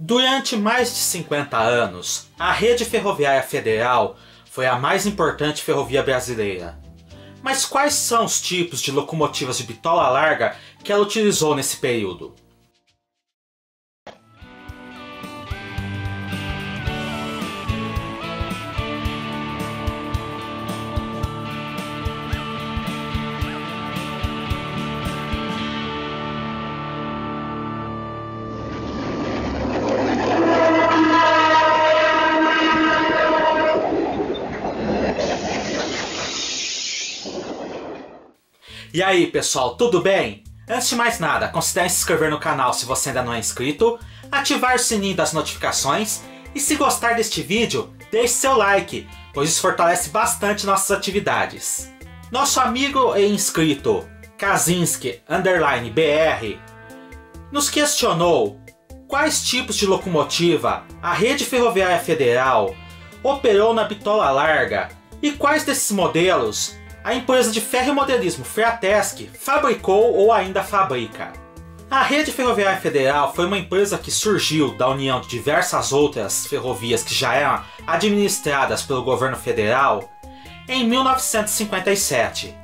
Durante mais de 50 anos, a Rede Ferroviária Federal foi a mais importante ferrovia brasileira. Mas quais são os tipos de locomotivas de bitola larga que ela utilizou nesse período? E aí pessoal, tudo bem? Antes de mais nada, considere se inscrever no canal se você ainda não é inscrito, ativar o sininho das notificações e se gostar deste vídeo, deixe seu like, pois isso fortalece bastante nossas atividades. Nosso amigo e inscrito Kaczynski_BR nos questionou quais tipos de locomotiva a Rede Ferroviária Federal operou na bitola larga e quais desses modelos a empresa de ferromodelismo Fratesc fabricou ou ainda fabrica. A Rede Ferroviária Federal foi uma empresa que surgiu da união de diversas outras ferrovias que já eram administradas pelo governo federal em 1957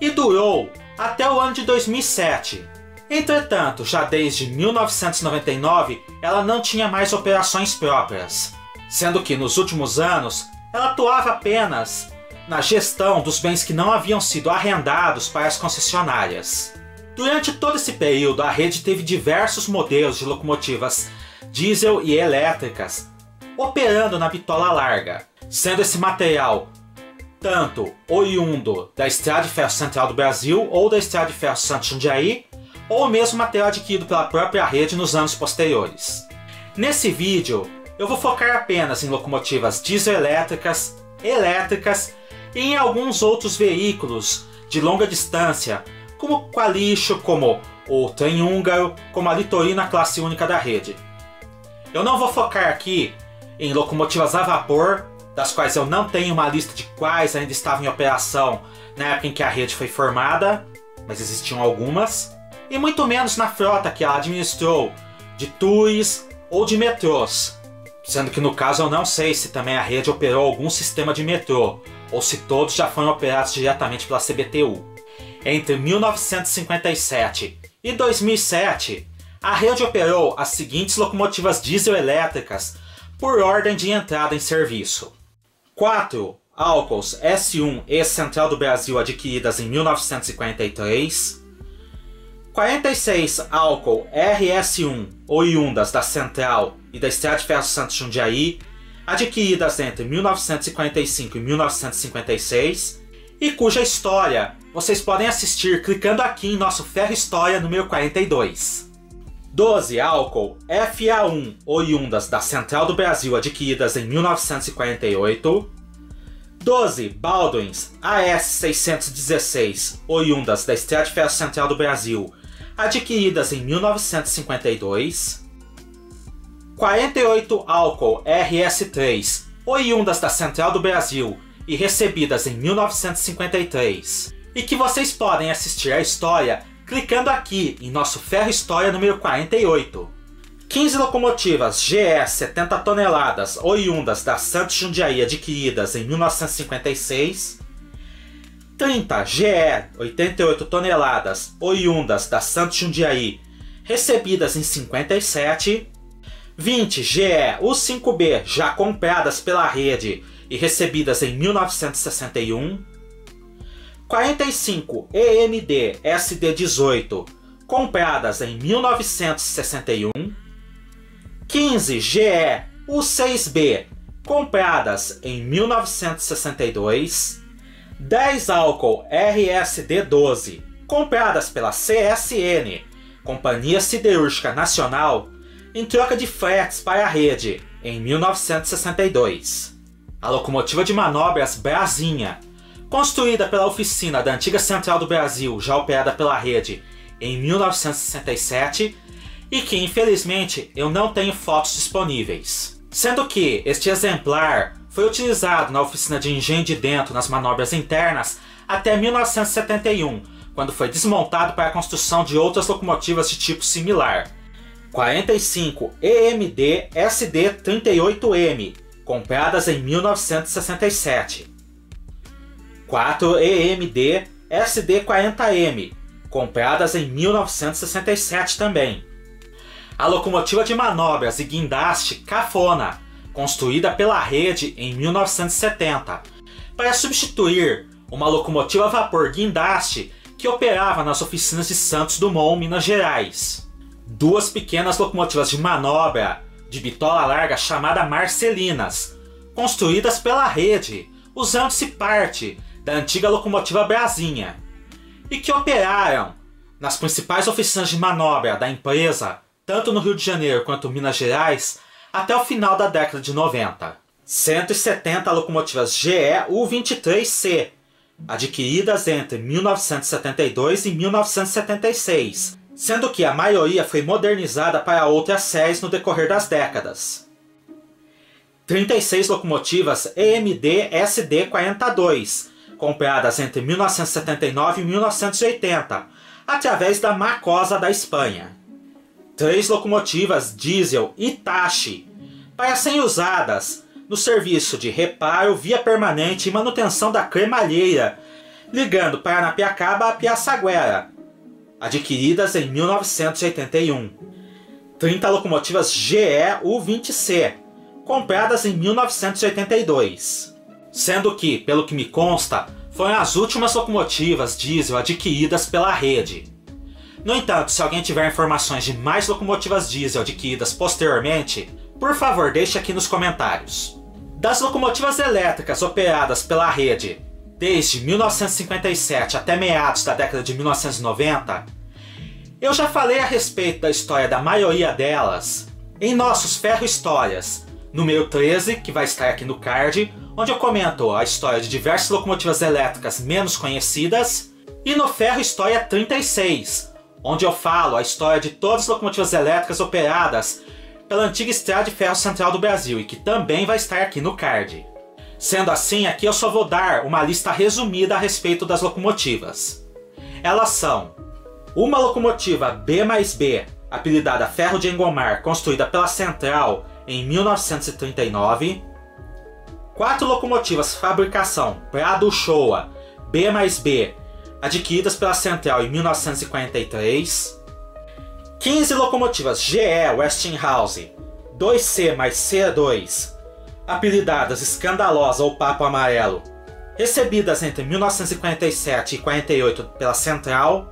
e durou até o ano de 2007. Entretanto, já desde 1999 ela não tinha mais operações próprias, sendo que nos últimos anos ela atuava apenas na gestão dos bens que não haviam sido arrendados para as concessionárias. Durante todo esse período, a rede teve diversos modelos de locomotivas diesel e elétricas operando na bitola larga, sendo esse material tanto oriundo da Estrada de Ferro Central do Brasil ou da Estrada de Ferro Santos Jundiaí, ou mesmo material adquirido pela própria rede nos anos posteriores. Nesse vídeo, eu vou focar apenas em locomotivas diesel-elétricas, elétricas e em alguns outros veículos de longa distância, como o Qualixo, como o trem húngaro, como a Litorina classe única da rede. Eu não vou focar aqui em locomotivas a vapor, das quais eu não tenho uma lista de quais ainda estavam em operação na época em que a rede foi formada, mas existiam algumas, e muito menos na frota que ela administrou, de TUIs ou de metrôs, sendo que no caso eu não sei se também a rede operou algum sistema de metrô, ou se todos já foram operados diretamente pela CBTU. Entre 1957 e 2007, a rede operou as seguintes locomotivas diesel-elétricas por ordem de entrada em serviço: 4 Alcos S1 ex-Central do Brasil adquiridas em 1943, 46 Alcol RS1 oriundas da Central e da Estrada de Ferro Santos Jundiaí, adquiridas entre 1945 e 1956, e cuja história vocês podem assistir clicando aqui em nosso Ferro História número 42. 12 Alcol FA1 oriundas da Central do Brasil adquiridas em 1948, 12 Baldwins AS616 oriundas da Estrada de Ferro Central do Brasil adquiridas em 1952, 48 Alcol RS3 oriundas da Central do Brasil e recebidas em 1953, e que vocês podem assistir a história clicando aqui em nosso Ferro História número 48. 15 locomotivas GE 70 toneladas oriundas da Santos Jundiaí adquiridas em 1956, 30 GE 88 toneladas oriundas da Santos Jundiaí recebidas em 57, 20 GE U5B já compradas pela rede e recebidas em 1961, 45 EMD SD18 compradas em 1961, 15 GE U6B compradas em 1962, 10 Alcol RSD12 compradas pela CSN, Companhia Siderúrgica Nacional, em troca de fretes para a rede, em 1962. A locomotiva de manobras Brasinha, construída pela oficina da antiga Central do Brasil, já operada pela rede, em 1967, e que infelizmente eu não tenho fotos disponíveis. Sendo que este exemplar foi utilizado na oficina de engenho de dentro nas manobras internas até 1971, quando foi desmontado para a construção de outras locomotivas de tipo similar. 45 EMD SD38M, compradas em 1967. 4 EMD SD40M, compradas em 1967 também. A locomotiva de manobras e guindaste Cafona, construída pela rede em 1970, para substituir uma locomotiva a vapor guindaste que operava nas oficinas de Santos Dumont, Minas Gerais. 2 pequenas locomotivas de manobra de bitola larga chamada Marcelinas, construídas pela rede, usando-se parte da antiga locomotiva Brasinha, e que operaram nas principais oficinas de manobra da empresa, tanto no Rio de Janeiro quanto Minas Gerais, até o final da década de 90. 170 locomotivas GE U23C, adquiridas entre 1972 e 1976, sendo que a maioria foi modernizada para outras séries no decorrer das décadas. 36 locomotivas EMD SD42, compradas entre 1979 e 1980, através da Macosa da Espanha. 3 locomotivas diesel Hitachi, para serem usadas no serviço de reparo, via permanente e manutenção da cremalheira, ligando Paranapiacaba a Piaçaguera, adquiridas em 1981. 30 locomotivas GE U20C, compradas em 1982. Sendo que, pelo que me consta, foram as últimas locomotivas diesel adquiridas pela rede. No entanto, se alguém tiver informações de mais locomotivas diesel adquiridas posteriormente, por favor deixe aqui nos comentários. Das locomotivas elétricas operadas pela rede desde 1957 até meados da década de 1990, eu já falei a respeito da história da maioria delas em nossos Ferro Histórias, número 13, que vai estar aqui no card, onde eu comento a história de diversas locomotivas elétricas menos conhecidas, e no Ferro História 36, onde eu falo a história de todas as locomotivas elétricas operadas pela antiga Estrada de Ferro Central do Brasil, e que também vai estar aqui no card. Sendo assim, aqui eu só vou dar uma lista resumida a respeito das locomotivas. Elas são: uma locomotiva B+B, apelidada Ferro de Engomar, construída pela Central em 1939. 4 locomotivas fabricação Prado Showa B+B, adquiridas pela Central em 1943. 15 locomotivas GE Westinghouse 2C mais C2, apelidadas Escandalosa ou Papo Amarelo, recebidas entre 1947 e 48 pela Central.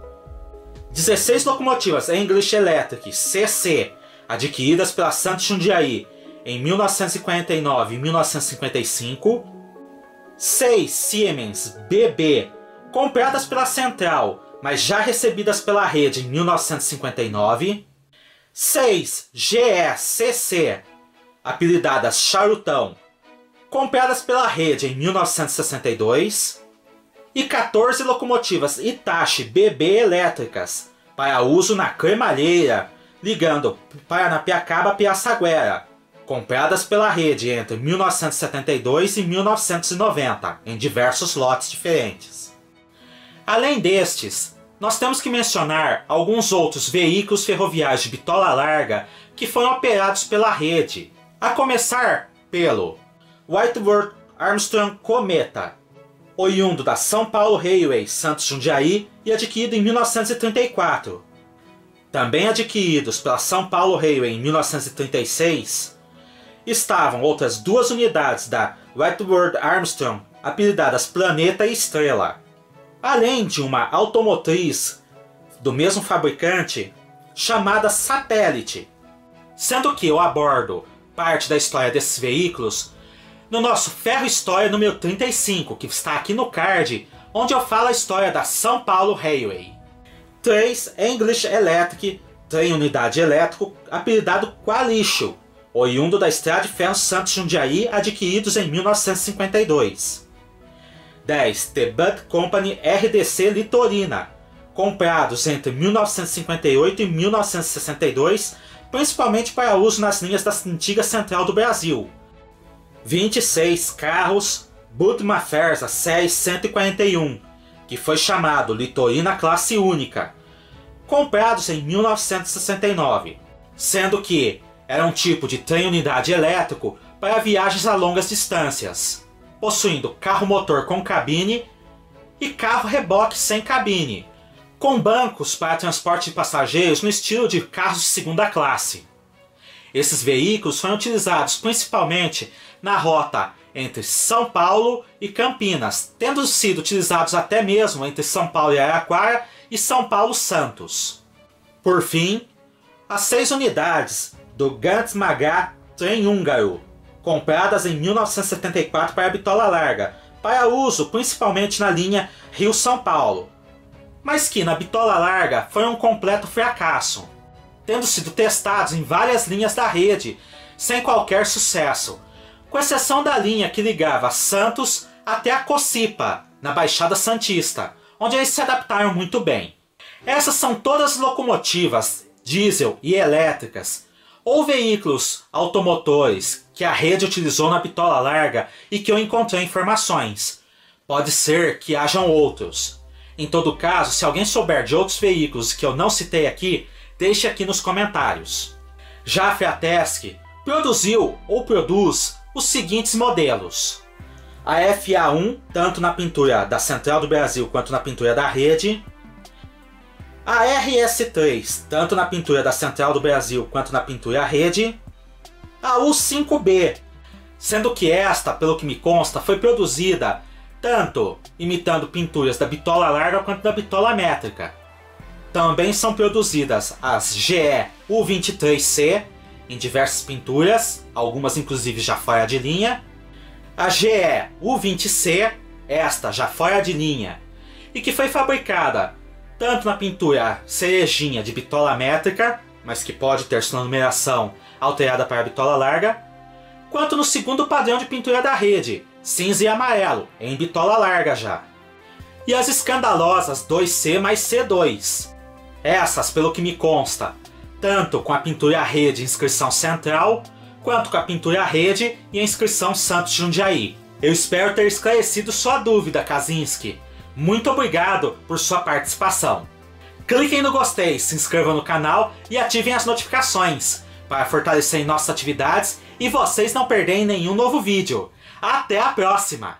16 locomotivas English Electric CC, adquiridas pela Santos Jundiaí em 1949 e 1955. 6 Siemens BB, compradas pela Central, mas já recebidas pela rede em 1959. 6 GECC, apelidadas Charutão, compradas pela rede em 1962. E 14 locomotivas Hitachi BB elétricas, para uso na cremalheira, ligando Paranapiacaba a Piaçaguera, compradas pela rede entre 1972 e 1990, em diversos lotes diferentes. Além destes, nós temos que mencionar alguns outros veículos ferroviários de bitola larga que foram operados pela rede, a começar pelo Whitworth Armstrong Cometa, oriundo da São Paulo Railway Santos Jundiaí e adquirido em 1934. Também adquiridos pela São Paulo Railway em 1936, estavam outras 2 unidades da Whitworth Armstrong, apelidadas Planeta e Estrela, além de uma automotriz do mesmo fabricante chamada Satélite, sendo que eu abordo parte da história desses veículos no nosso Ferro História número 35, que está aqui no card, onde eu falo a história da São Paulo Railway. 3 English Electric, trem unidade elétrico, apelidado Qualicho, oriundo da Estrada de Ferro Santos Jundiaí, adquiridos em 1952. 10 The Butt Company RDC Litorina, comprados entre 1958 e 1962, principalmente para uso nas linhas da antiga Central do Brasil. 26 carros Budma Ferza série 141, que foi chamado Litorina Classe Única, comprados em 1969, sendo que era um tipo de trem-unidade elétrico para viagens a longas distâncias, possuindo carro-motor com cabine e carro-reboque sem cabine, com bancos para transporte de passageiros no estilo de carros de segunda classe. Esses veículos foram utilizados principalmente na rota entre São Paulo e Campinas, tendo sido utilizados até mesmo entre São Paulo e Araraquara e São Paulo-Santos. Por fim, as 6 unidades do Gantz Magá trem húngaro, compradas em 1974 para a bitola larga, para uso principalmente na linha Rio-São Paulo, mas que na bitola larga foi um completo fracasso, tendo sido testados em várias linhas da rede, sem qualquer sucesso, com exceção da linha que ligava Santos até a Cocipa, na Baixada Santista, onde eles se adaptaram muito bem. Essas são todas as locomotivas diesel e elétricas, ou veículos automotores que a rede utilizou na bitola larga e que eu encontrei informações. Pode ser que hajam outros. Em todo caso, se alguém souber de outros veículos que eu não citei aqui, deixe aqui nos comentários. Já a Fiatesc produziu ou produz os seguintes modelos: a FA1, tanto na pintura da Central do Brasil quanto na pintura da rede; a RS3, tanto na pintura da Central do Brasil quanto na pintura rede; a U5B, sendo que esta, pelo que me consta, foi produzida tanto imitando pinturas da bitola larga quanto da bitola métrica. Também são produzidas as GE U23C, em diversas pinturas, algumas inclusive já fora de linha; a GE U20C, esta já fora de linha, e que foi fabricada tanto na pintura cerejinha de bitola métrica, mas que pode ter sua numeração alterada para a bitola larga, quanto no segundo padrão de pintura da rede, cinza e amarelo, em bitola larga já. E as escandalosas 2C mais C2. Essas, pelo que me consta, tanto com a pintura rede inscrição central, quanto com a pintura rede e a inscrição Santos Jundiaí. Eu espero ter esclarecido sua dúvida, Kaczynski. Muito obrigado por sua participação. Cliquem no gostei, se inscrevam no canal e ativem as notificações para fortalecer nossas atividades e vocês não perderem nenhum novo vídeo. Até a próxima!